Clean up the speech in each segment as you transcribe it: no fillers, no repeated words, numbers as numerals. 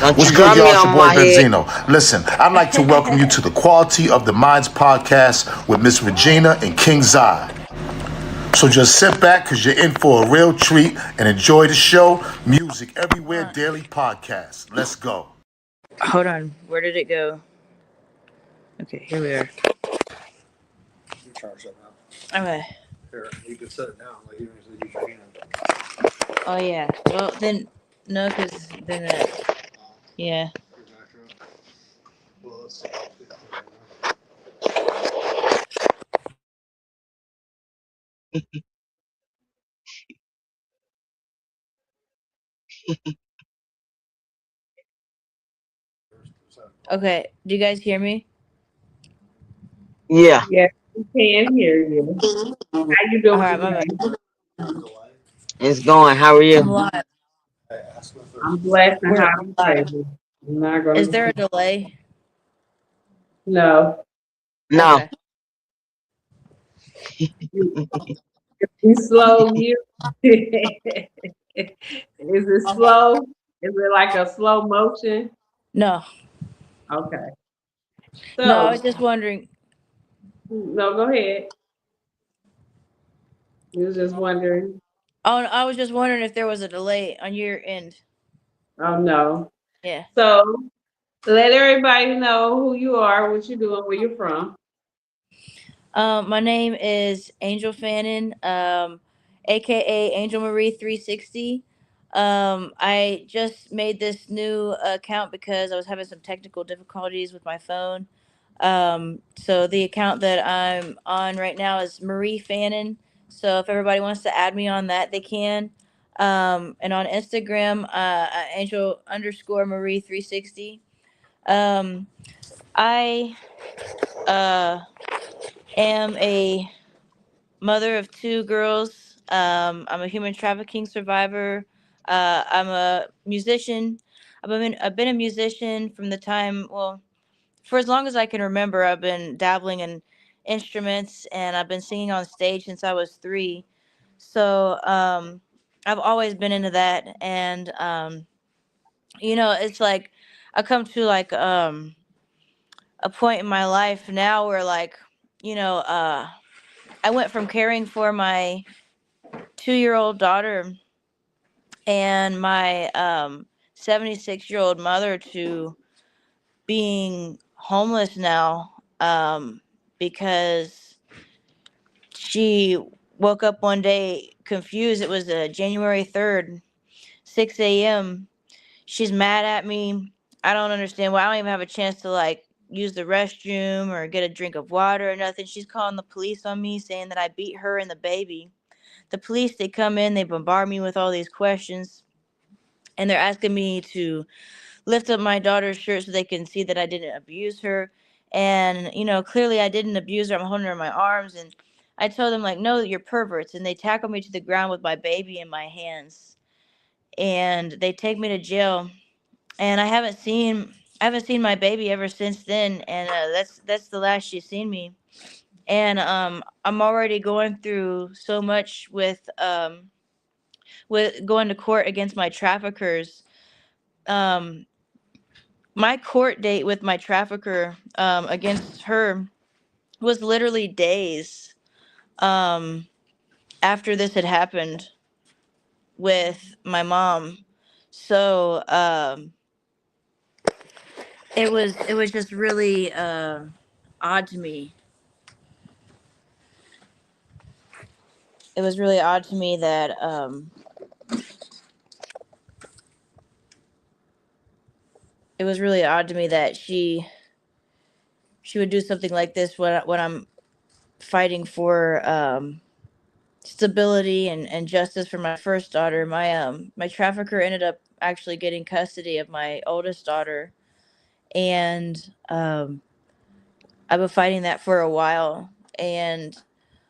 Don't What's you good, drum y'all? me It's your on boy my head. Benzino. Listen, I'd like to welcome you to the Quality of the Minds podcast with Miss Regina and King Zai. So just sit back because you're in for a real treat and enjoy the show. Music Everywhere Daily Podcast. Let's go. Hold on. Where did it go? Okay, here we are. You charge that now. Okay. Here, you can set it down. Like you can use your hand. Oh yeah. Well then, no, because then yeah. Your back up. Well, let's see. Okay. Do you guys hear me? Yeah, Yes, we can hear you. How you All right, my doing bad. today? it's going. How are I'm you? live. I'm blessed and We're highly live. favored. I'm not gonna Is there a delay? no. No. Okay. You slow you. Is it slow? Is it like a slow motion? No. Okay. No, I was So just wondering. no, go ahead. You was just wondering. Oh, I was just wondering if there was a delay on your end. Oh no. Yeah. So let everybody know who you are, what you're doing, where you're from. My name is Angel Fannin, aka Angel Marie 360. I just made this new account because I was having some technical difficulties with my phone. So the account that I'm on right now is Marie Fannin. So if everybody wants to add me on that, they can. And on Instagram, Angel underscore Marie 360. I uh, am a mother of two girls. I'm a human trafficking survivor. I'm a musician. I've been a musician from the time, well, for as long as I can remember. I've been dabbling in instruments and I've been singing on stage since I was 3. So I've always been into that. And, it's like I come to like a point in my life now where like, I went from caring for my 2-year-old daughter and my 76-year-old mother to being homeless now, because she woke up one day confused. It was January 3rd, 6 a.m. She's mad at me. I don't understand why. I don't even have a chance to like use the restroom or get a drink of water or nothing. She's calling the police on me saying that I beat her and the baby. The police, they come in, they bombard me with all these questions, and they're asking me to lift up my daughter's shirt so they can see that I didn't abuse her. And, clearly I didn't abuse her. I'm holding her in my arms. And I told them, like, no, you're perverts. And they tackle me to the ground with my baby in my hands. And they take me to jail. And I haven't seen my baby ever since then. And that's the last she's seen me. And I'm already going through so much with going to court against my traffickers. Um, my court date with my trafficker, against her, was literally days um, after this had happened with my mom. So it was just really odd to me. It was really odd to me that she would do something like this when I'm fighting for stability and justice for my first daughter. My trafficker ended up actually getting custody of my oldest daughter, and I've been fighting that for a while. And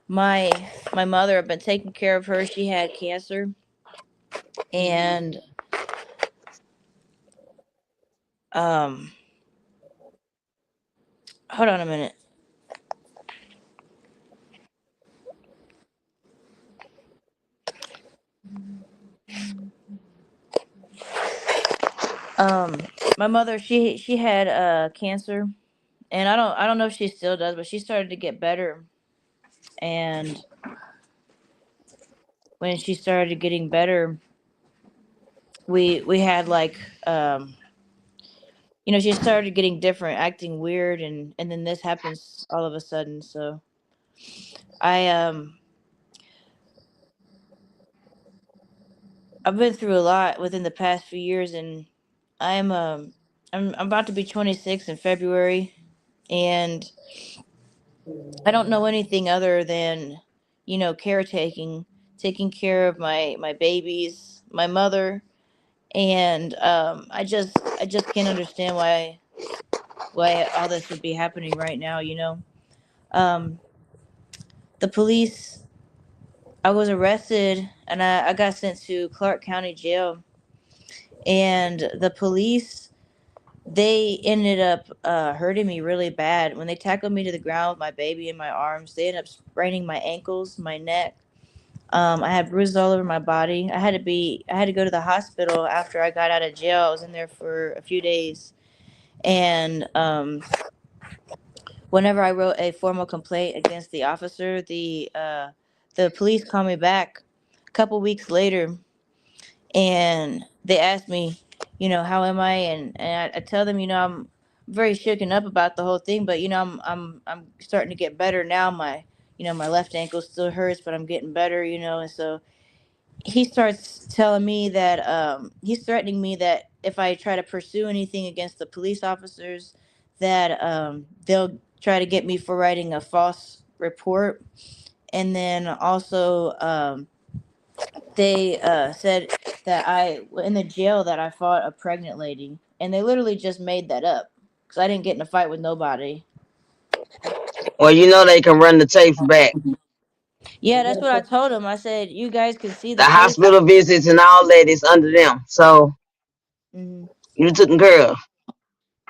my my mother, I've been taking care of her. She had cancer, and um, hold on a minute. Um, my mother, she had cancer, and I don't know if she still does, but she started to get better. And when she started getting better, we had like she started getting different, acting weird, and then this happens all of a sudden. So I I've been through a lot within the past few years, and I'm um I'm about to be 26 in February, and I don't know anything other than caretaking, taking care of my babies, my mother, and I just can't understand why all this would be happening right now. Um, the police. I was arrested, and I got sent to Clark County Jail, and the police, they ended up hurting me really bad. When they tackled me to the ground with my baby in my arms, they ended up spraining my ankles, my neck. I had bruises all over my body. I had to go to the hospital after I got out of jail. I was in there for a few days, and whenever I wrote a formal complaint against the officer, the police called me back a couple weeks later, and they asked me, how am I? And I tell them, I'm very shooken up about the whole thing, but I'm starting to get better now. My left ankle still hurts, but I'm getting better, and so he starts telling me that he's threatening me that if I try to pursue anything against the police officers, that they'll try to get me for writing a false report. And then also they said that in the jail that I fought a pregnant lady, and they literally just made that up because I didn't get in a fight with nobody. Well, they can run the tapes back. Yeah, that's what I told them. I said, you guys can see The the police. hospital visits and all that is under them. So Mhm. you took care of.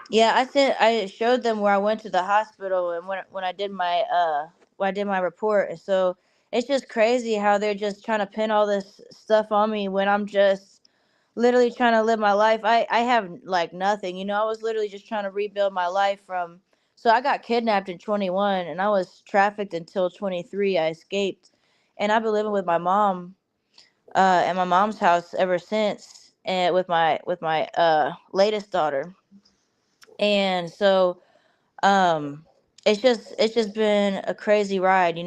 Yeah, I showed them where I went to the hospital, and when I did my report. And so it's just crazy how they're just trying to pin all this stuff on me when I'm just literally trying to live my life. I have like nothing. I was literally just trying to rebuild my life from. So I got kidnapped in 21, and I was trafficked until 23. I escaped, and I've been living with my mom at my mom's house ever since, and with my latest daughter. And so um it's just been a crazy ride.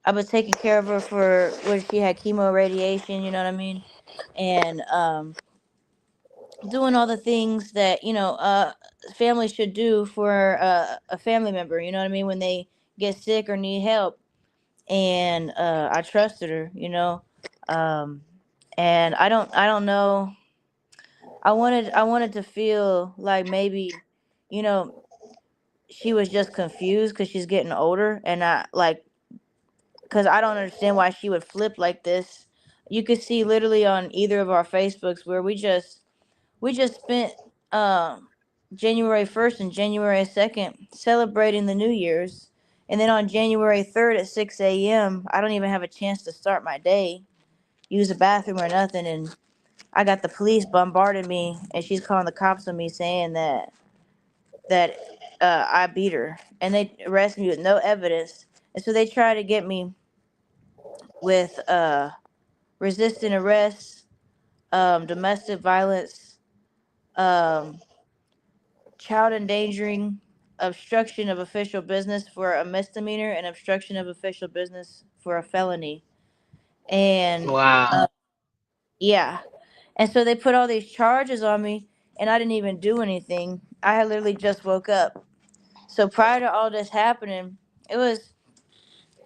I've been taking care of her for when she had chemo radiation, you know what I mean, and doing all the things that family should do for a family member, you know what I mean, when they get sick or need help. And I trusted her, um and I don't know. I wanted to feel like maybe, you know she was just confused because she's getting older, and I like, because I don't understand why she would flip like this. You could see literally on either of our Facebooks where we just spent um January 1st and January 2nd celebrating the New Year's, and then on January 3rd at 6 a.m. I don't even have a chance to start my day, use the bathroom or nothing, and I got the police bombarding me, and she's calling the cops on me saying that I beat her, and they arrested me with no evidence. And so they try to get me with resisting arrest, domestic violence, um, child endangering, obstruction of official business for a misdemeanor, and obstruction of official business for a felony. And Wow. yeah, and so they put all these charges on me, and I didn't even do anything. I had literally just woke up. So prior to all this happening, it was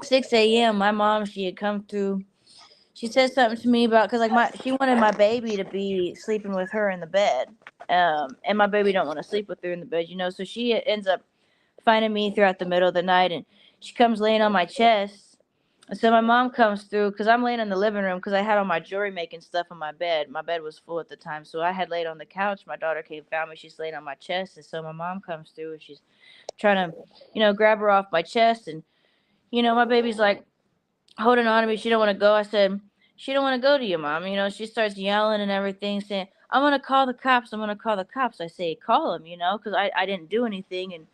6 a.m. My mom, she had come through. She said something to me about, because like she wanted my baby to be sleeping with her in the bed, and my baby don't want to sleep with her in the bed, So she ends up finding me throughout the middle of the night, and she comes laying on my chest. And so my mom comes through because I'm laying in the living room because I had all my jewelry making stuff on my bed. My bed was full at the time, so I had laid on the couch. My daughter came found me. She's laying on my chest, and so my mom comes through, and she's trying to, grab her off my chest, and my baby's like holding on to me. She don't want to go. I said, she don't want to go to you, mom. She starts yelling and everything, saying, I'm gonna call the cops. I'm gonna call the cops. I say, call them, because I didn't do anything. And,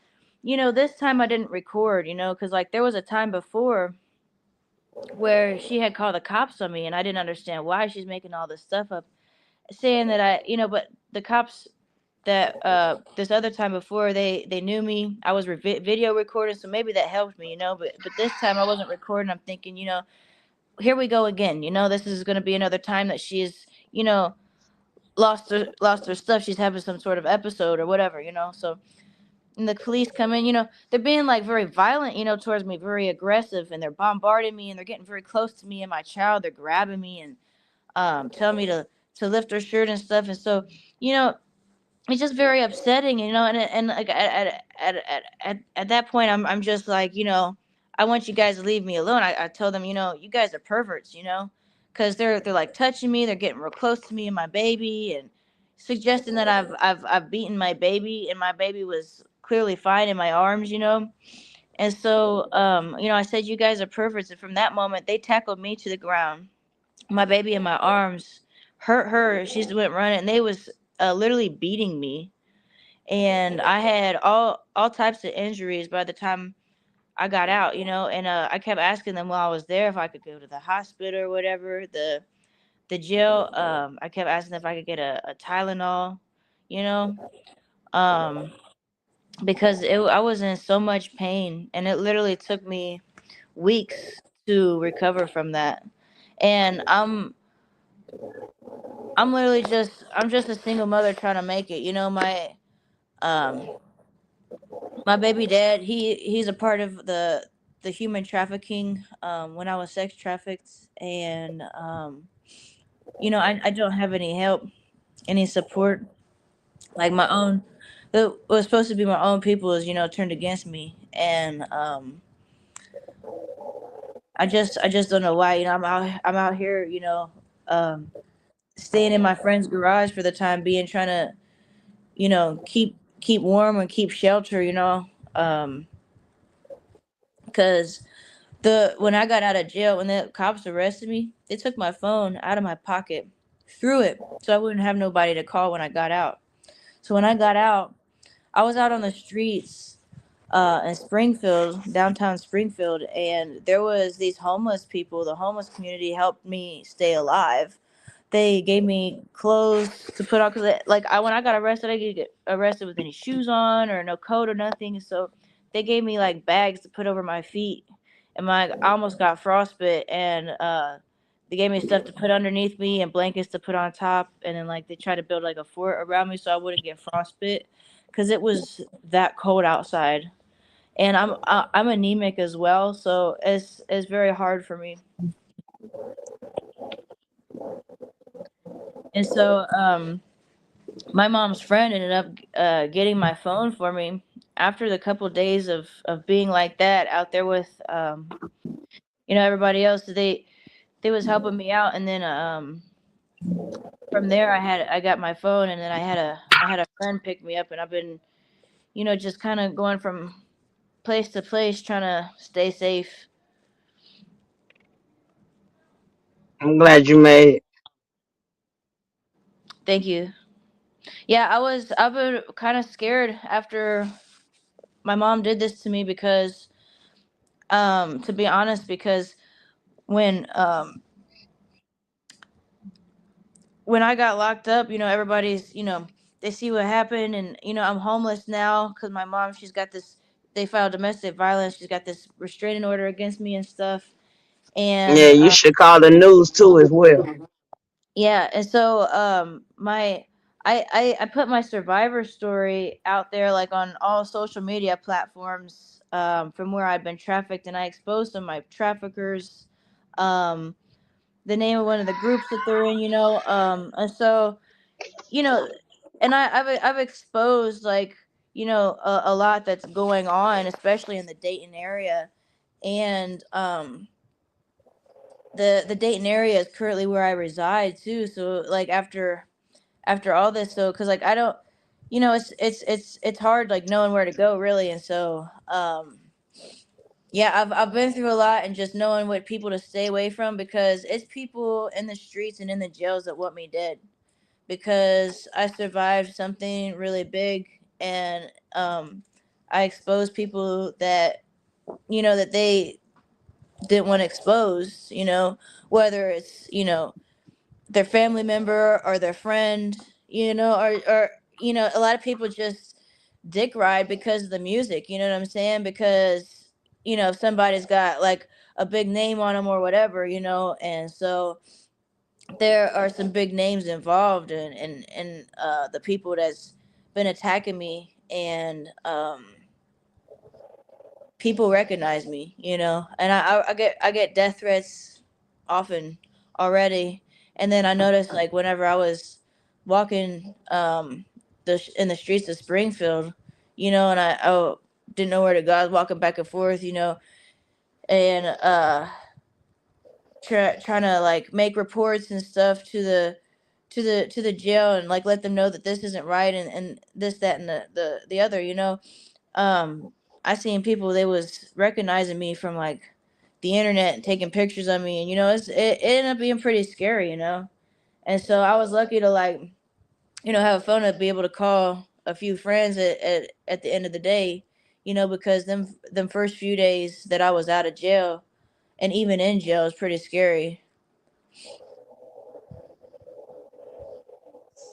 this time I didn't record, because like there was a time before where she had called the cops on me and I didn't understand why she's making all this stuff up, saying that but the cops that this other time before they knew me. I was video recording, so maybe that helped me, but this time I wasn't recording. I'm thinking, here we go again. This is going to be another time that she's, lost her stuff. She's having some sort of episode or whatever, so. And the police come in, they're being like very violent, towards me, very aggressive, and they're bombarding me and they're getting very close to me and my child. They're grabbing me and telling me to lift her shirt and stuff. And so, you know, it's just very upsetting, and like at that point, I'm just like, I want you guys to leave me alone. I told them, you guys are perverts, because they're like touching me, they're getting real close to me and my baby, and suggesting that I've beaten my baby, and my baby was clearly fine in my arms, and so I said, you guys are perverts, and from that moment they tackled me to the ground, my baby in my arms, hurt her, she just went running, and they was literally beating me, and I had all types of injuries by the time I got out, and I kept asking them while I was there if I could go to the hospital or whatever, the jail. I kept asking if I could get a Tylenol, you know, um, because I was in so much pain, and it literally took me weeks to recover from that. And I'm literally I'm just a single mother trying to make it. Um my baby dad, he's a part of the human trafficking, when I was sex trafficked, and I don't have any help, any support, like my own, it was supposed to be my own people is, turned against me, and I just don't know why, I'm out here, um staying in my friend's garage for the time being, trying to, keep warm and keep shelter, um because when I got out of jail, when the cops arrested me, they took my phone out of my pocket, threw it, so I wouldn't have nobody to call when I got out. So when I got out, I was out on the streets in Springfield, downtown Springfield, and there was these homeless people. The homeless community helped me stay alive. They gave me clothes to put on, because like when I got arrested, I didn't get arrested with any shoes on or no coat or nothing. So they gave me like bags to put over my feet, and I almost got frostbite, and they gave me stuff to put underneath me and blankets to put on top, and then like they tried to build like a fort around me so I wouldn't get frostbite, because it was that cold outside, and I'm anemic as well, so it's very hard for me. And so my mom's friend ended up getting my phone for me after the couple days of being like that out there with everybody else. They was helping me out, and then from there I got my phone, and then I had a friend pick me up, and I've been just kind of going from place to place trying to stay safe. I'm glad you made it. Thank you. Yeah, I've been kind of scared after my mom did this to me, because to be honest, because when I got locked up, everybody's, they see what happened, and I'm homeless now because my mom, she's got this. They filed domestic violence. She's got this restraining order against me and stuff. Yeah, And you should call the news too as well. yeah, and so I put my survivor story out there, like on all social media platforms, from where I'd been trafficked, and I exposed some of my traffickers, um, the name of one of the groups that they're in, and so you know, and I've exposed, like, a lot that's going on, especially in the Dayton area, and the Dayton area is currently where I reside too. So like after all this, so because like I don't, it's hard, like knowing where to go really, and so yeah, I've been through a lot, and just knowing what people to stay away from, because it's people in the streets and in the jails that want me dead, because I survived something really big, and I exposed people that that they didn't want exposed. Whether it's their family member or their friend, or a lot of people just dick ride because of the music. You know what I'm saying? Because if somebody's got like a big name on them or whatever, and so there are some big names involved in the people that's been attacking me, and people recognize me, and I get death threats often already. And then I noticed, like, whenever I was walking in the streets of Springfield, and I didn't know where to go. I was walking back and forth, and trying to like make reports and stuff to the jail, and like let them know that this isn't right, and this, that, and the other. um I seen people, they was recognizing me from like the internet and taking pictures of me, and it ended up being pretty scary. And so I was lucky to, like, have a phone to be able to call a few friends at the end of the day, because them first few days that I was out of jail, and even in jail, was pretty scary.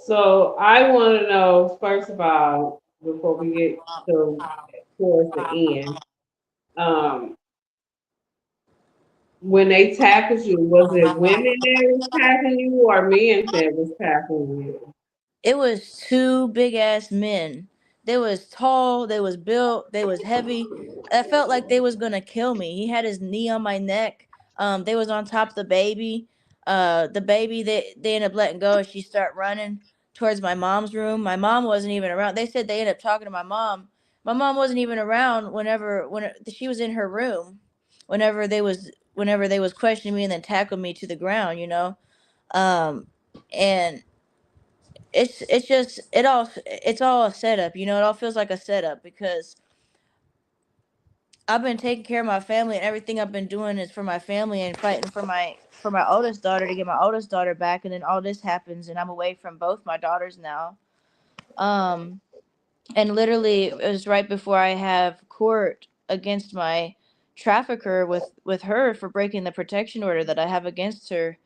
So I want to know, first of all, before we get towards the end, um, when they tackled you, was it women that was tackling you or men that was tackling you? It was two big ass men. They was tall, they was built, they was heavy. I felt like they was gonna kill me. He had his knee on my neck. They was on top of the baby. The baby, they ended up letting go, and she started running towards my mom's room. My mom wasn't even around. They said they ended up talking to my mom. My mom wasn't even around when she was in her room. Whenever they was questioning me and then tackled me to the ground. Um, and it's all a setup. It all feels like a setup, because I've been taking care of my family, and everything I've been doing is for my family and fighting for my oldest daughter, to get my oldest daughter back, and then all this happens, and I'm away from both my daughters now. um and literally, it was right before I have court against my trafficker with her for breaking the protection order that I have against her.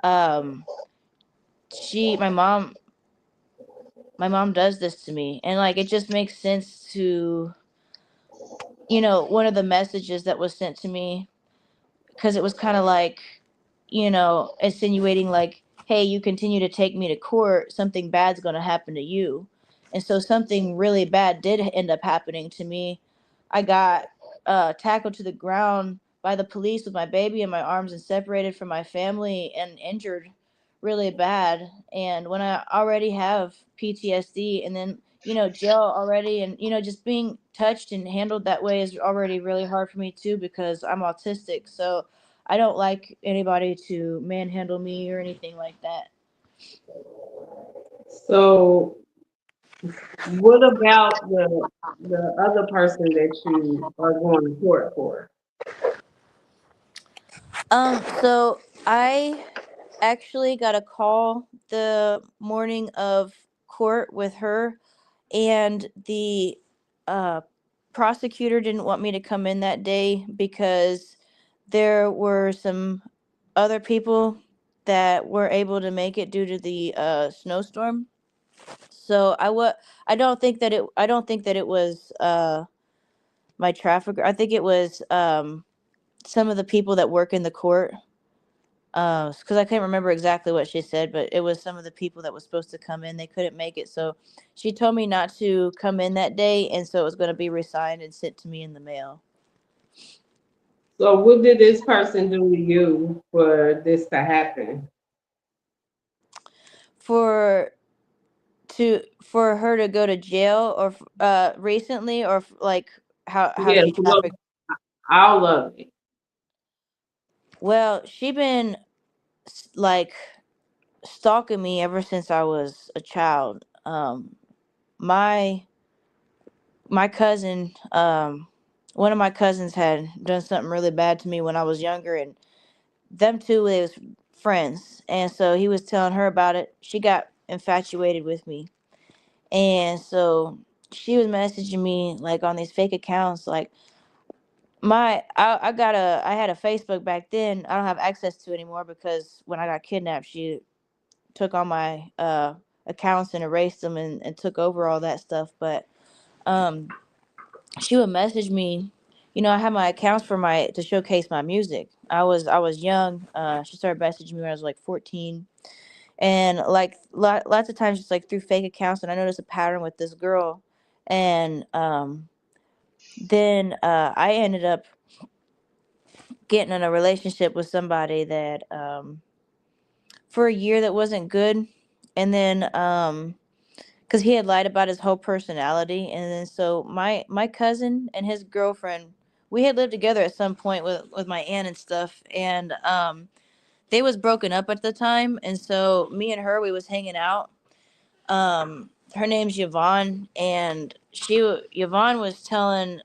um she my mom does this to me, and like, it just makes sense to one of the messages that was sent to me, because it was kind of like, insinuating like, hey, you continue to take me to court, something bad's going to happen to you. And so something really bad did end up happening to me. I got tackled to the ground by the police with my baby in my arms, and separated from my family, and injured really bad. And when I already have PTSD, and then jail already, and just being touched and handled that way is already really hard for me too, because I'm autistic. So I don't like anybody to manhandle me or anything like that. So what about the other person that you are going to court for? So I actually got a call the morning of court with her, and the uh, prosecutor didn't want me to come in that day, because there were some other people that were able to make it due to the snowstorm. So I don't think that it was my trafficker. I think it was some of the people that work in the court. Because I can't remember exactly what she said, but it was some of the people that was supposed to come in. They couldn't make it, so she told me not to come in that day, and so it was going to be resigned and sent to me in the mail. So what did this person do to you for this to happen? For for her to go to jail, or recently, or like how Yes, she well, trafficked. all of it. Well, she been like stalking me ever since I was a child. My my cousin, one of my cousins had done something really bad to me when I was younger, and them two, they was friends, and so he was telling her about it. She got infatuated with me. And so she was messaging me like on these fake accounts, like I had a Facebook back then. I don't have access to it anymore because when I got kidnapped, she took all my accounts and erased them and took over all that stuff. But um she would message me. I had my accounts for my to showcase my music. I was young. She started messaging me when I was like 14, and like lots of times just like through fake accounts. And I noticed a pattern with this girl, and then I ended up getting in a relationship with somebody that for a year that wasn't good, and then because he had lied about his whole personality. And then so my cousin and his girlfriend, we had lived together at some point with my aunt and stuff, and they was broken up at the time. And so me and her, we was hanging out. Her name's Yvonne, and Yvonne was telling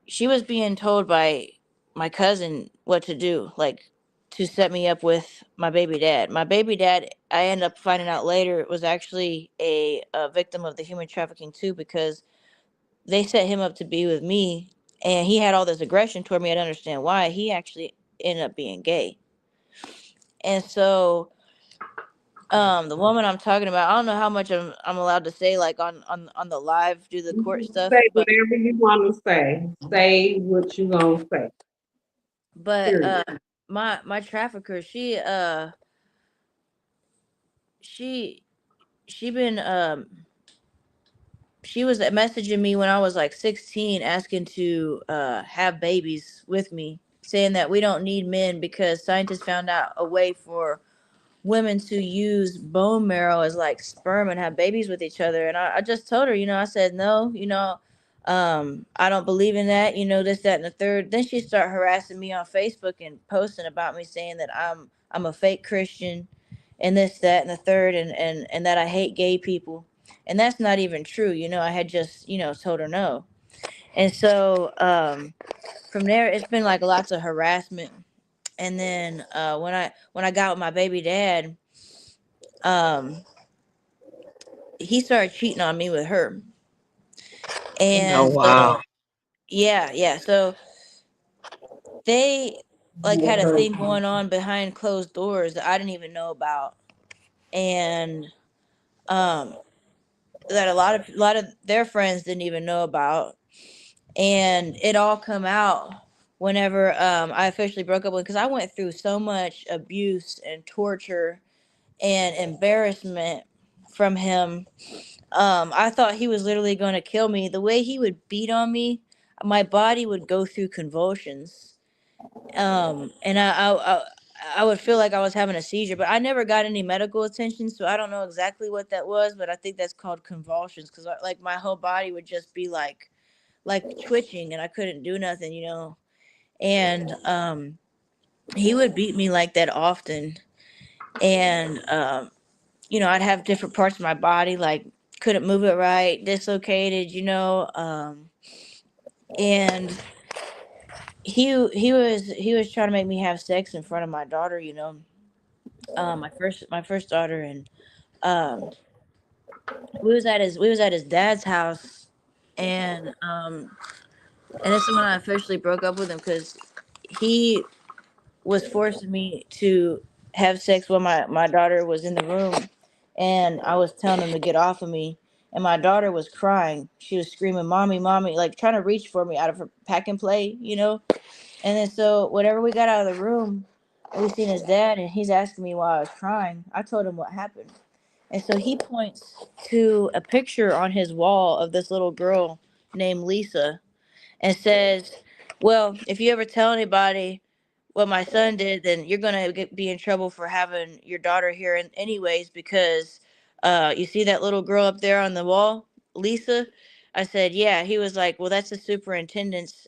she was being told by my cousin what to do, like to set me up with my baby dad. My baby dad, I ended up finding out later, was actually a victim of the human trafficking too, because they set him up to be with me, and he had all this aggression toward me. I didn't understand why. He actually ended up being gay. And so the woman I'm talking about, I don't know how much I'm allowed to say, like on the live, do the You court can stuff, say whatever you want to say. Say what you gonna say. but Period. my trafficker, she she been she was messaging me when I was like 16, asking to have babies with me, saying that we don't need men because scientists found out a way for women to use bone marrow as like sperm and have babies with each other. And I just told her, I said no, I don't believe in that, this, that, and the third. Then she started harassing me on Facebook and posting about me, saying that I'm a fake Christian and this, that, and the third, and that I hate gay people. And that's not even true. I had just, told her no. And so from there, it's been like lots of harassment. And then when I got with my baby dad, um, he started cheating on me with her. Oh And wow. so yeah, yeah. So they like had a thing going on behind closed doors that I didn't even know about. And um that a lot of their friends didn't even know about. And it all come out whenever I officially broke up with, because I went through so much abuse and torture and embarrassment from him. I thought he was literally going to kill me. The way he would beat on me, my body would go through convulsions. And I would feel like I was having a seizure, but I never got any medical attention, so I don't know exactly what that was. But I think that's called convulsions, because like my whole body would just be like twitching, and I couldn't do nothing. And he would beat me like that often, and I'd have different parts of my body like couldn't move it right, dislocated, and he was trying to make me have sex in front of my daughter, my first daughter. And um we was at his dad's house. And this is when I officially broke up with him, because he was forcing me to have sex when my daughter was in the room, and I was telling him to get off of me. And my daughter was crying. She was screaming, "Mommy, mommy," like trying to reach for me out of her pack and play. And then so whenever we got out of the room, we seen his dad, and he's asking me why I was crying. I told him what happened. And so he points to a picture on his wall of this little girl named Lisa, and says, "Well, if you ever tell anybody what my son did, then you're gonna be in trouble for having your daughter here, anyways, because you see that little girl up there on the wall, Lisa." I said, "Yeah." He was like, "Well, that's the superintendent's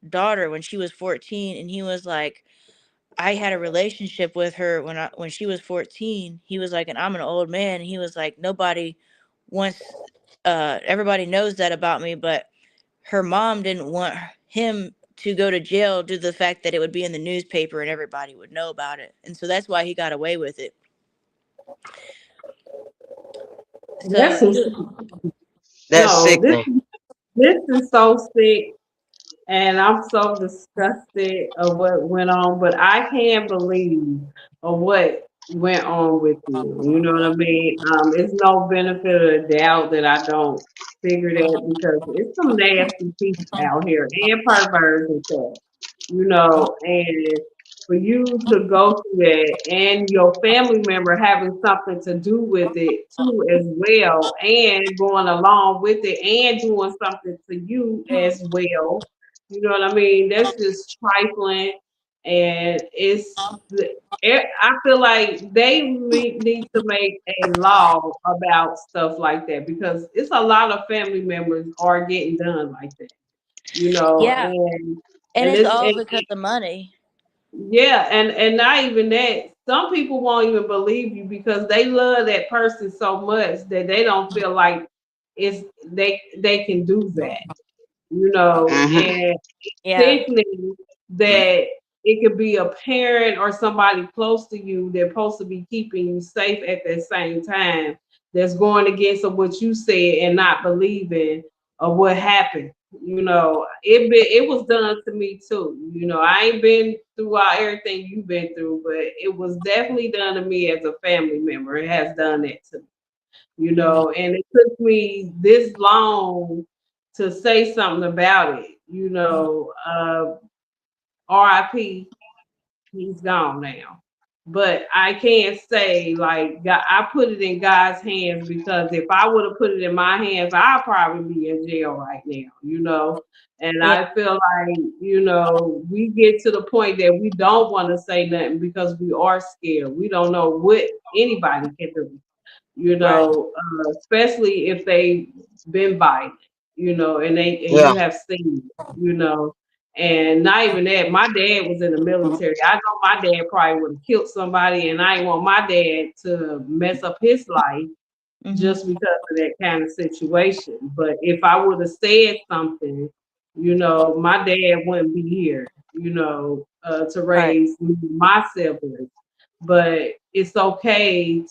daughter when she was 14," and he was like, "I had a relationship with her when she was 14." He was like, "And I'm an old man." And he was like, "Nobody wants everybody knows that about me, but her mom didn't want him to go to jail due to the fact that it would be in the newspaper and everybody would know about it. And so that's why he got away with it." So That's some you, sick. That's No, sickening. this is so sick. And I'm so disgusted of what went on, but I can't believe of what went on with you. You know what I mean? It's no benefit of the doubt that I don't figure that because it's some nasty people out here and perverts and stuff. And for you to go through that and your family member having something to do with it too as well and going along with it and doing something to you as well, you know what I mean? That's just trifling, and I feel like they need to make a law about stuff like that because it's a lot of family members are getting done like that, yeah, and and and it's it's all and, because of money. yeah, and not even that. Some people won't even believe you because they love that person so much that they don't feel like they can do that, Hmm. and Yeah, sickening that it could be a parent or somebody close to you that's supposed to be keeping you safe at the same time that's going against of what you said and not believing of what happened. It was done to me too. I ain't been through everything you've been through, but it was definitely done to me as a family member. It has done that to me, and it took me this long to say something about it, RIP, he's gone now. But I can't say like God, I put it in God's hands because if I would have put it in my hands, I'd probably be in jail right now. And yeah, I feel like, we get to the point that we don't want to say nothing because we are scared. We don't know what anybody can do, right. especially if they been violent, and Yeah. you have seen, and not even that. My dad was in the military. I know my dad probably would have killed somebody, and I didn't want my dad to mess up his life Hmm. just because of that kind of situation. But if I would have said something, my dad wouldn't be here, to Right. raise my siblings. But it's okay,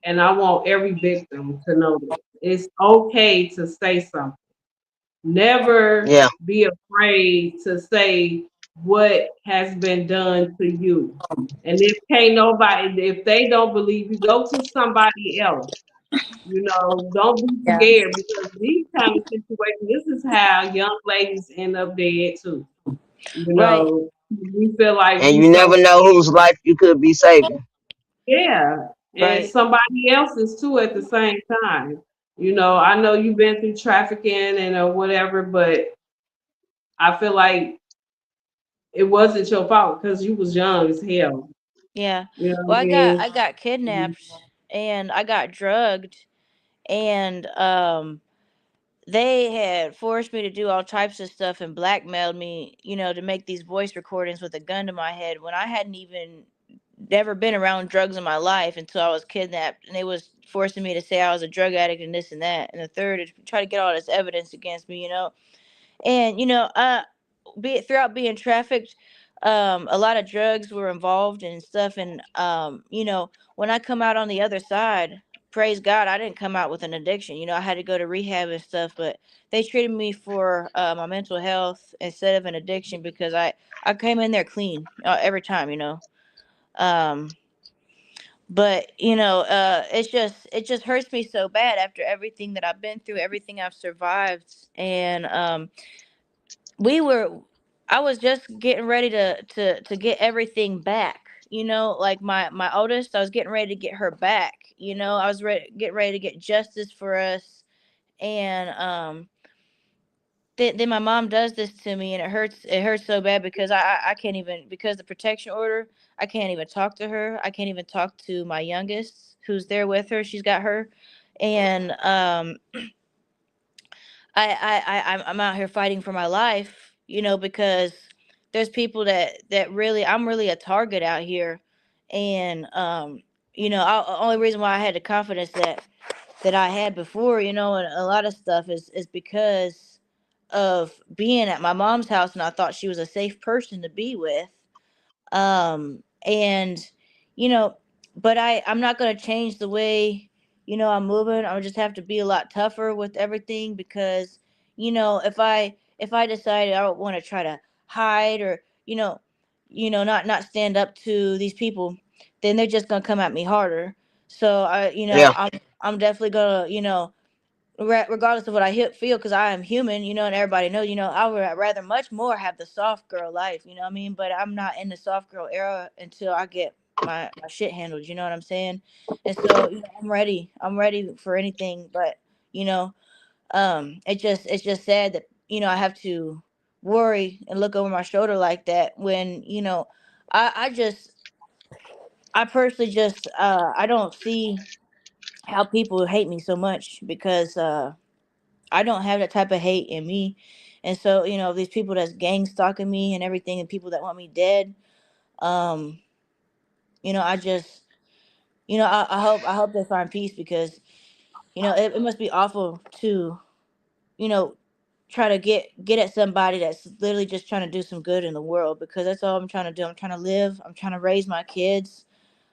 and I want every victim to know this. It's okay to say something. Never Yeah. be afraid to say what has been done to you. And if they don't believe you, go to somebody else. Don't be Yeah. scared because these kind of situations, this is how young ladies end up dead too. Right. We feel like And we you so never know whose life you could be saving. yeah, and Right. somebody else's too at the same time. I know you've been through trafficking and whatever, but I feel like it wasn't your fault because you was young as hell. Yeah. You know Well, what I I mean? got kidnapped and I got drugged, and they had forced me to do all types of stuff and blackmailed me, to make these voice recordings with a gun to my head when I hadn't even never been around drugs in my life until I was kidnapped, and they was forcing me to say I was a drug addict and this and that and the third, to try to get all this evidence against me. And throughout being trafficked, a lot of drugs were involved and stuff, and when I come out on the other side, praise God, I didn't come out with an addiction. I had to go to rehab and stuff, but they treated me for my mental health instead of an addiction because I came in there clean every time. um but it just hurts me so bad after everything that I've been through, everything I've survived. And we were I was just getting ready to get everything back. Like my oldest, I was getting ready to get her back. I was getting ready to get justice for us. And then my mom does this to me, and it hurts so bad because I can't even, because the protection order, I can't even talk to her. I can't even talk to my youngest who's there with her. She's got her. And I'm out here fighting for my life, because there's people that really, I'm really a target out here. And only reason why I had the confidence that I had before, and a lot of stuff is because of being at my mom's house, and I thought she was a safe person to be with. And you know but I'm not gonna change the way, I'm moving. I'll just have to be a lot tougher with everything because, if I decide I don't want to try to hide or, not stand up to these people, then they're just gonna come at me harder. So Yeah. I'm definitely gonna, regardless of what I feel, because I am human, and everybody knows, I would rather much more have the soft girl life, you know what I mean? But I'm not in the soft girl era until I get my shit handled, you know what I'm saying? And so, I'm ready for anything, but, you know, it's just sad that, I have to worry and look over my shoulder like that when, I just, I personally just, I don't see how people hate me so much because, I don't have that type of hate in me. And so, these people that's gang stalking me and everything and people that want me dead, um, I just, I hope they find peace because, it must be awful to, you know, try to get at somebody that's literally just trying to do some good in the world because that's all I'm trying to do. I'm trying to live. I'm trying to raise my kids.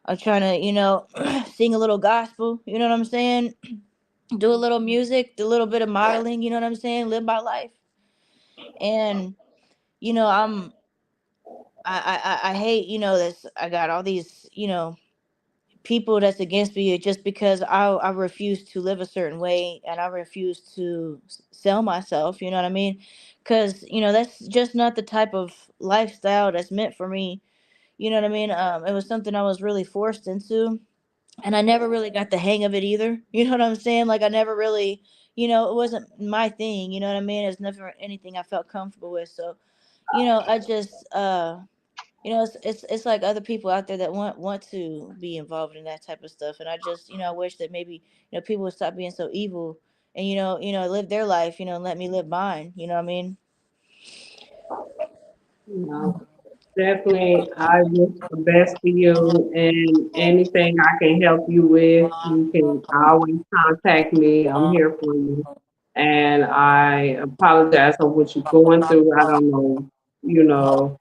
I'm trying to, sing a little gospel, you know what I'm saying? Do a little music, do a little bit of modeling, you know what I'm saying? Live my life. And I'm I hate this. I got all these people that's against me just because I refuse to live a certain way and I refuse to sell myself. You know what I mean? Because that's just not the type of lifestyle that's meant for me. You know what I mean? It was something I was really forced into, and I never really got the hang of it either. You know what I'm saying? Like I never really, it wasn't my thing. You know what I mean? It's never anything I felt comfortable with. So I just it's like other people out there that want to be involved in that type of stuff, and I just I wish that maybe people would stop being so evil and live their life, and let me live mine. You know what I mean? You know, definitely, I wish the best for you, and anything I can help you with, you can always contact me. I'm here for you. And I apologize for what you're going through. I don't know,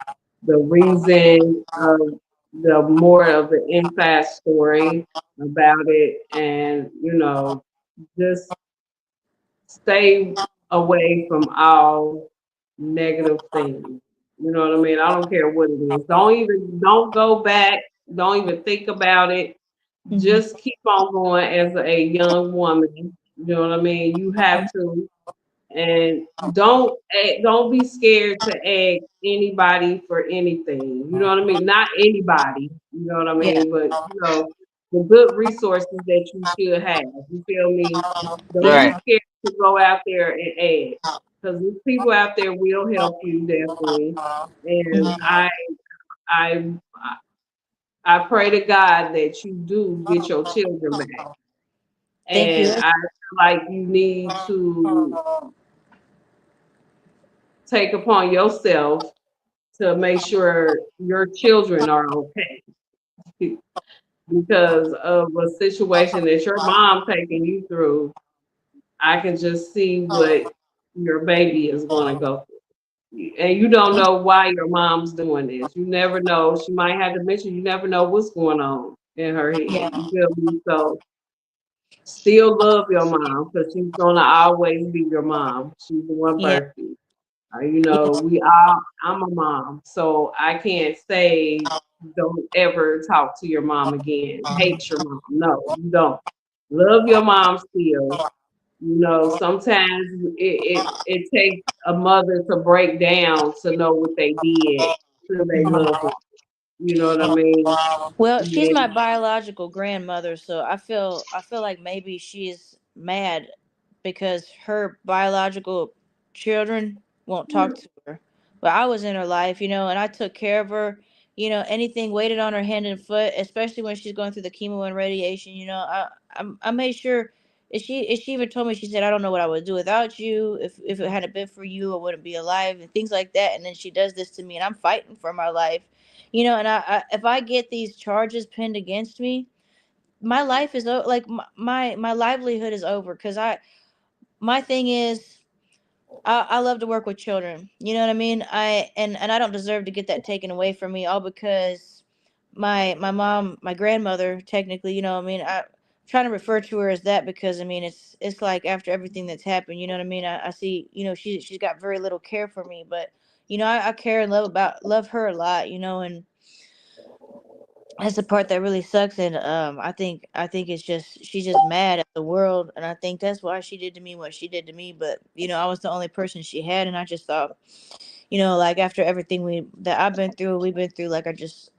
the reason of the more of the inside story about it, and just stay away from all negative things. You know what I mean? I don't care what it is. Don't go back. Don't even think about it. Hmm. Just keep on going as a young woman. You know what I mean? You have to, and don't be scared to ask anybody for anything. You know what I mean? Not anybody. You know what I Yeah. mean? But the good resources that you should have. You feel me? Don't be Right. scared to go out there and ask, because these people out there will help you definitely. And Hmm. I I pray to God that you do get your children back. Thank And you. I feel like you need to take upon yourself to make sure your children are okay because of a situation that your mom taking you through. I can just see what your baby is going to go through. And you don't know why your mom's doing this. You never know. She might have dementia. You never know what's going on in her head. Yeah. You feel me? So still love your mom because she's going to always be your mom. She's the one Yeah. birth you. Yeah. We all, I'm a mom, so I can't say don't ever talk to your mom again. Hate your mom. No, you don't. Love your mom still. Sometimes it takes a mother to break down to know what they did to their loved one. You know what I mean? Well, she's Yeah. my biological grandmother, so I feel like maybe she's mad because her biological children won't talk to her. But I was in her life, and I took care of her. Anything waited on her hand and foot, especially when she's going through the chemo and radiation. I made sure. If she even told me, she said, "I don't know what I would do without you. If it hadn't been for you, I wouldn't be alive," and things like that. And then she does this to me, and I'm fighting for my life. And if I get these charges pinned against me, my life is like my livelihood is over because my thing is I love to work with children. You know what I mean? I don't deserve to get that taken away from me all because my mom, my grandmother, technically, I mean, I'm trying to refer to her as that because I mean, it's like after everything that's happened, you know what I mean. I see, she's got very little care for me, but I care and love her a lot, and that's the part that really sucks. And I think it's just she's just mad at the world, and I think that's why she did to me what she did to me. But I was the only person she had, and I just thought, like after everything that I've been through, we've been through, like it's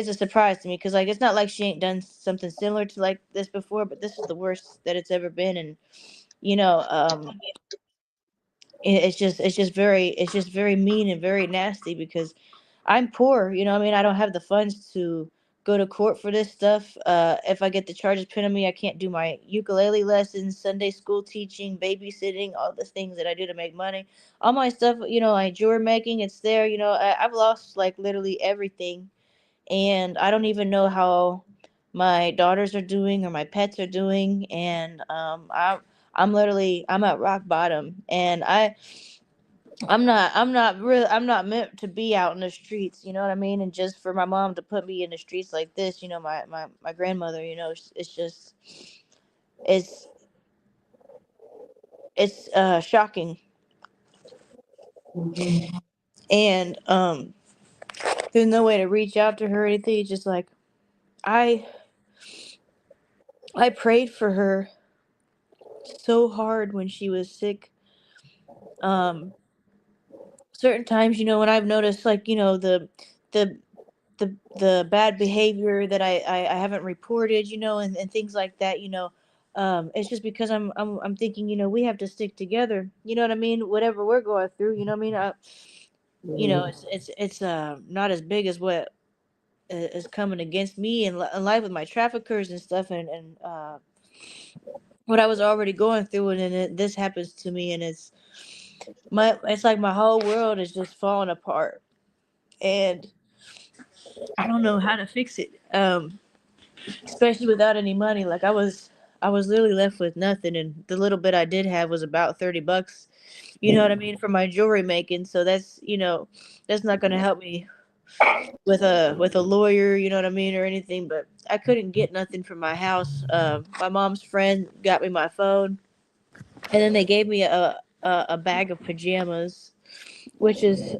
a surprise to me because like it's not like she ain't done something similar to like this before, but this is the worst that it's ever been. And you know it's just very mean and very nasty because I'm poor. I mean, I don't have the funds to go to court for this stuff. If I get the charges pinned on me, I can't do my ukulele lessons, Sunday school teaching, babysitting, all the things that I do to make money. All my stuff, like jewelry making, it's there. I've lost like literally everything, and I don't even know how my daughters are doing or my pets are doing. And I'm at rock bottom, and I'm not meant to be out in the streets, you know what I mean? And just for my mom to put me in the streets like this, my grandmother, it's just it's it's shocking. Mhm. And there's no way to reach out to her or anything. It's just like I I prayed for her so hard when she was sick. Um Certain times, when I've noticed like, the the bad behavior that I haven't reported, and things like that, it's just because I'm thinking, we have to stick together. You know what I mean? Whatever we're going through, you know what I mean? Mhm. It's not as big as what is coming against me in life with my traffickers and stuff, and what I was already going through, and then this happens to me, and it's like my whole world is just falling apart, and I don't know how to fix it. Especially without any money. Like I was literally left with nothing, and the little bit I did have was about $30. You know what I mean, for my jewelry making. So that's not gonna help me with a lawyer. You know what I mean, or anything. But I couldn't get nothing from my house. My mom's friend got me my phone, and then they gave me a bag of pajamas, which is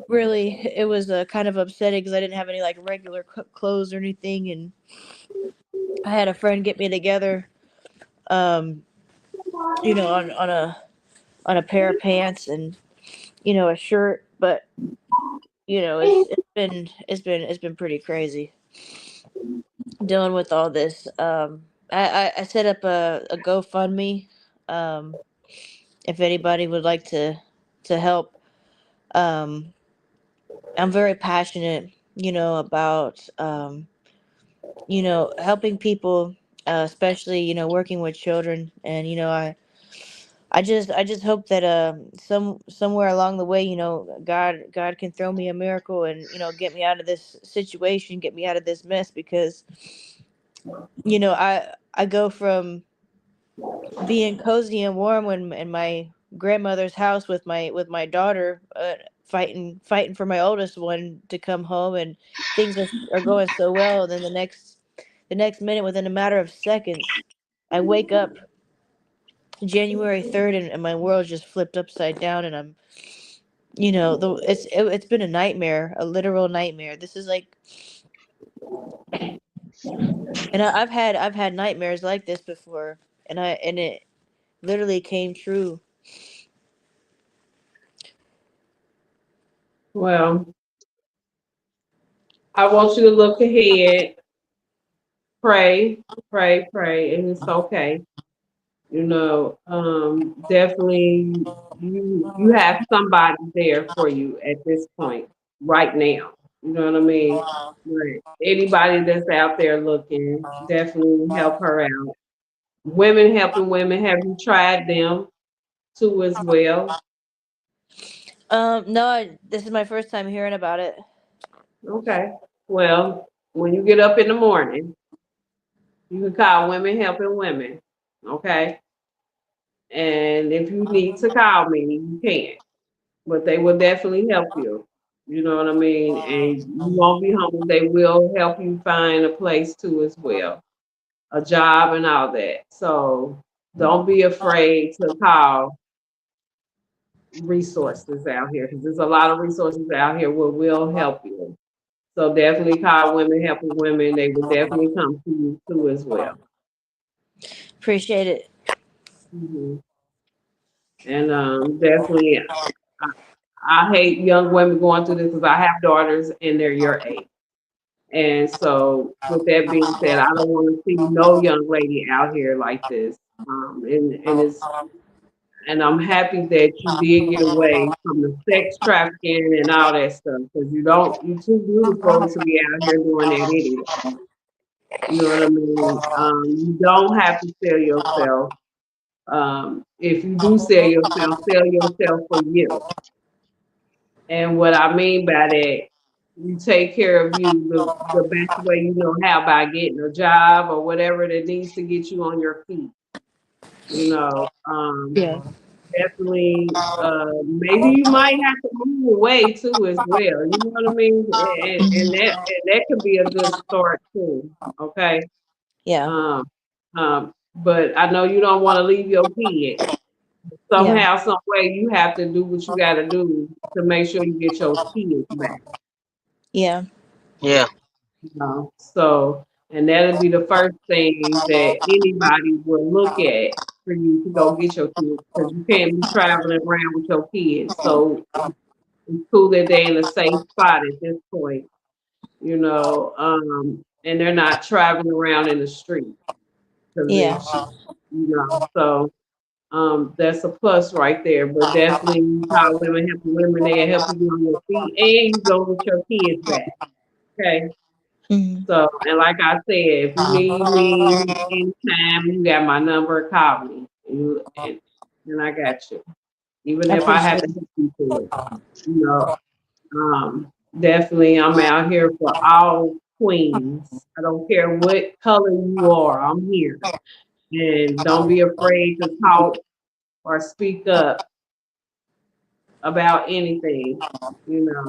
really, it was kind of upsetting because I didn't have any like regular clothes or anything. And I had a friend get me together, um, on a pair of pants and a shirt. But it's been pretty crazy dealing with all this. I set up a GoFundMe. Um, if anybody would like to help, um, I'm very passionate, about helping people, especially working with children. And I just hope that somewhere along the way, God can throw me a miracle and get me out of this situation, get me out of this mess, because I go from being cozy and warm when in my grandmother's house with my daughter, fighting for my oldest one to come home, and things are going so well. And then the next minute, within a matter of seconds, I wake up January 3rd, and my world just flipped upside down, and I'm it's been a nightmare, a literal nightmare. This is like, and I've had nightmares like this before, and it literally came true. Well, I want you to look ahead, pray, pray, pray, and it's okay. Definitely you have somebody there for you at this point right now. You know what I mean? Right. Anybody that's out there looking, definitely help her out. Women helping women, have you tried them too as well? No, this is my first time hearing about it. Okay. Well, when you get up in the morning, you can call Women Helping Women. Okay. And if you need to call me, you can. But they will definitely help you. You know what I mean? And you won't be homeless. They will help you find a place too as well, a job and all that. So don't be afraid to call resources out here because there's a lot of resources out here where will help you. So definitely call women helping women. They will definitely come to you too as well. Appreciate it. hmm And definitely, I, I hate young women going through this because I have daughters and they're your age. And so, with that being said, I don't want to see no young lady out here like this. And I'm happy that you did get away from the sex trafficking and all that stuff because you too beautiful to be out here doing that anyway. You know what I mean? You don't have to sell yourself. If you do sell yourself for you. And what I mean by that, you take care of you the best way you know how by getting a job or whatever that needs to get you on your feet. You know, Yeah. definitely. Maybe you might have to move away too as well. You know what I mean? And that could be a good start too. Okay. Yeah. Um, but I know you don't want to leave your kids. Yeah. Somehow, some way, you have to do what you got to do to make sure you get your kids back. Yeah. Yeah. So, and that'll be the first thing that anybody will look at for you to go get your kids because you can't be traveling around with your kids. So it's cool that they're in a safe spot at this point, and they're not traveling around in the street because Yeah. so that's a plus right there. But definitely, you call women helping women, they help you get on your feet, and you go get your kids back. Okay. Hmm. So, and like I said, if you need me anytime, you got my number, call me. And I got you. Even I if I have appreciate to it. help you through it. You know, definitely I'm out here for all queens. I don't care what color you are, I'm here. And don't be afraid to talk or speak up about anything, you know.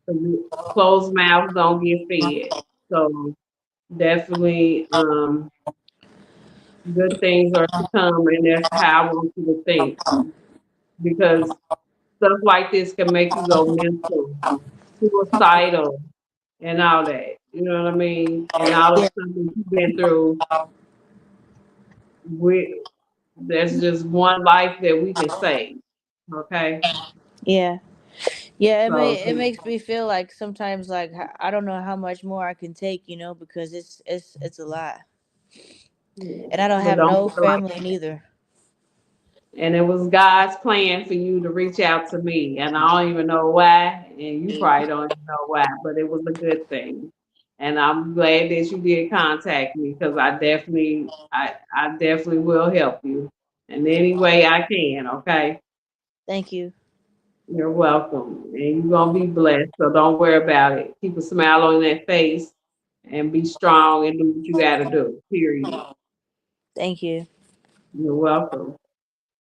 'Cause closed mouths don't get fed. So definitely good things are to come, and that's how I want you to think because stuff like this can make you go mental, suicidal, and all that. You know what I mean? And all the Yeah. stuff that you've been through, we there's just one life that we can save. Okay, Yeah. Yeah. so It makes me feel like sometimes like I don't know how much more I can take, because it's a lot, yeah. and I don't But have don't no feel like. family neither. And it was God's plan for you to reach out to me. And I don't even know why. And you probably don't even know why, but it was a good thing. And I'm glad that you did contact me because I definitely will help you in any way I can, okay? Thank you. You're welcome. And you're gonna be blessed. So don't worry about it. Keep a smile on that face and be strong and do what you gotta do. Period. Thank you. You're welcome.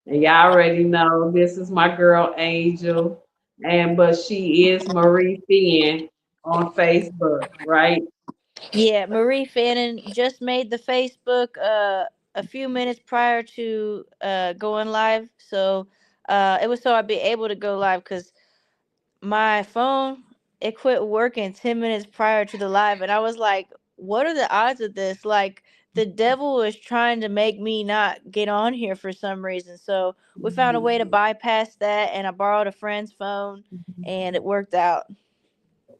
And y'all already know this is my girl Angel, but she is Marie Finn on Facebook, right? Yeah, Marie Fannin just made the Facebook a few minutes prior to going live, so it was so I'd be able to go live because my phone it quit working 10 minutes prior to the live, and I was like, "What are the odds of this?" Like the devil is trying to make me not get on here for some reason. So we found a way to bypass that, and I borrowed a friend's phone, and it worked out.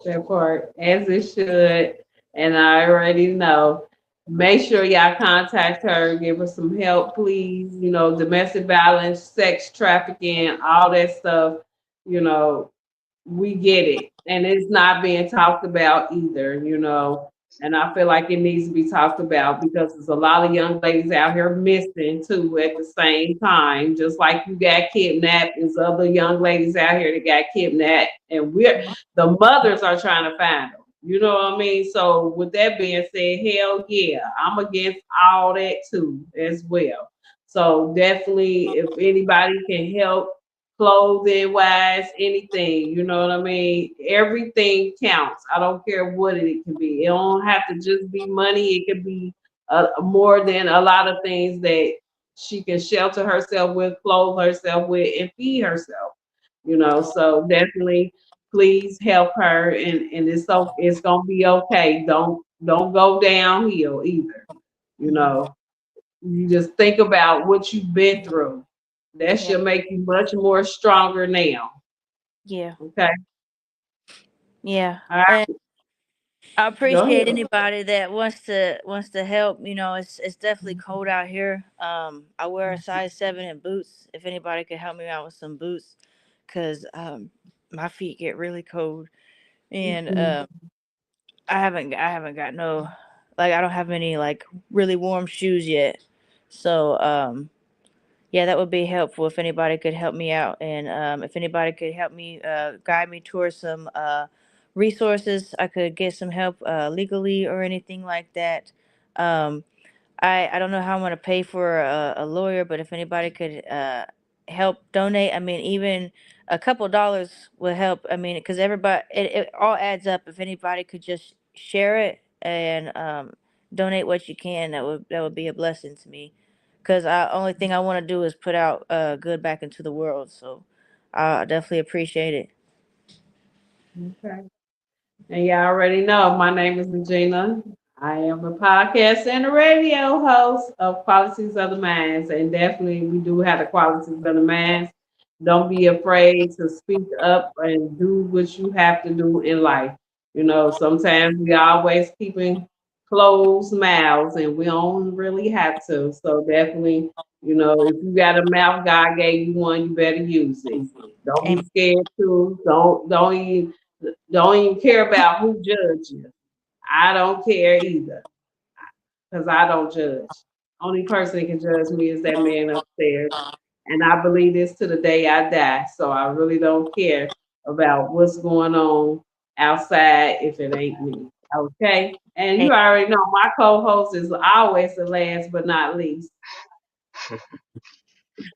That part, as it should. And I already know. Make sure y'all contact her, give her some help, please. Domestic violence, sex trafficking, all that stuff. You know, we get it. And it's not being talked about either. And I feel like it needs to be talked about because there's a lot of young ladies out here missing too at the same time. Just like you got kidnapped, there's other young ladies out here that got kidnapped, and the mothers are trying to find them. You know what I mean? So with that being said, hell yeah, I'm against all that too as well. So definitely, if anybody can help clothing wise, anything, you know what I mean? Everything counts. I don't care what it can be. It don't have to just be money. It could be more than a lot of things that she can shelter herself with, clothe herself with, and feed herself. You know, so definitely please help her, and it's gonna be okay. Don't go downhill either. You know, you just think about what you've been through. That Yeah. should make you much more stronger now. Yeah. Okay. Yeah. All right. And I Go appreciate ahead. anybody that wants to help. You know, it's definitely cold out here. I wear a size 7 in boots. If anybody could help me out with some boots, cause my feet get really cold, and Mhm. I haven't got no, like, I don't have any like really warm shoes yet. So yeah, that would be helpful if anybody could help me out, and if anybody could help me guide me towards some resources, I could get some help legally or anything like that. Um, I don't know how I'm gonna pay for a lawyer, but if anybody could help donate, I mean, even a couple dollars would help. I mean, because everybody, it all adds up. If anybody could just share it and donate what you can, that would be a blessing to me. Because I only thing I want to do is put out good back into the world. So I definitely appreciate it. Okay. And y'all already know my name is Regina. I am a podcast and a radio host of Qualities of the Minds. And definitely we do have the qualities of the minds. Don't be afraid to speak up and do what you have to do in life. You know, sometimes we always keeping closed mouths and we don't really have to. So definitely, you know, if you got a mouth, God gave you one, you better use it. Don't be Amen. scared to. Don't even care about who judges you. I don't care either because I don't judge. Only person that can judge me is that man upstairs. And I believe this to the day I die. So I really don't care about what's going on outside if it ain't me. Okay. And you already know my co host is always the last but not least.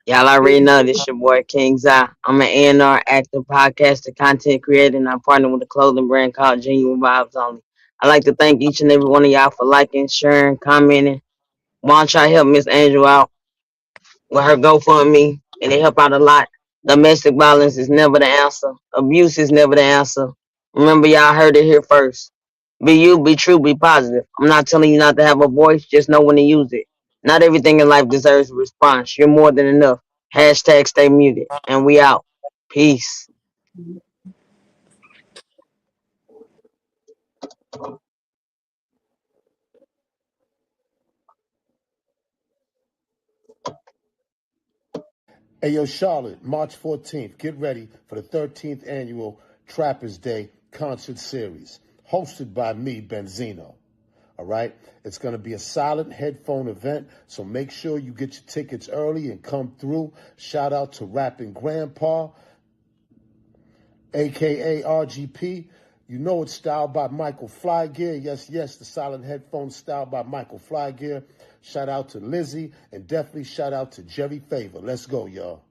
Y'all already know this your boy King Zai. I'm an A&R actor, podcaster, content creator, and I partner with a clothing brand called Genuine Vibes Only. I'd like to thank each and every one of y'all for liking, sharing, commenting. Why don't y'all help Miss Angel out with her GoFundMe? And it help out a lot. Domestic violence is never the answer. Abuse is never the answer. Remember, y'all heard it here first. Be you, be true, be positive. I'm not telling you not to have a voice, just know when to use it. Not everything in life deserves a response. You're more than enough. Hashtag stay muted. And we out. Peace. Hey, yo, Charlotte, March 14th, get ready for the 13th annual Trappers Day concert series, hosted by me, Benzino. All right? It's going to be a silent headphone event, so make sure you get your tickets early and come through. Shout out to Rapping Grandpa, a.k.a. RGP. You know it's styled by Michael Flygear. Yes, yes, the silent headphones styled by Michael Flygear. Shout out to Lizzie, and definitely shout out to Jerry Favor. Let's go, y'all.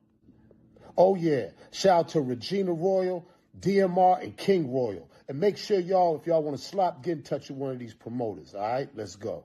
Oh, yeah. Shout out to Regina Royal, DMR, and King Royal. And make sure y'all, if y'all want to slop, get in touch with one of these promoters. All right? Let's go.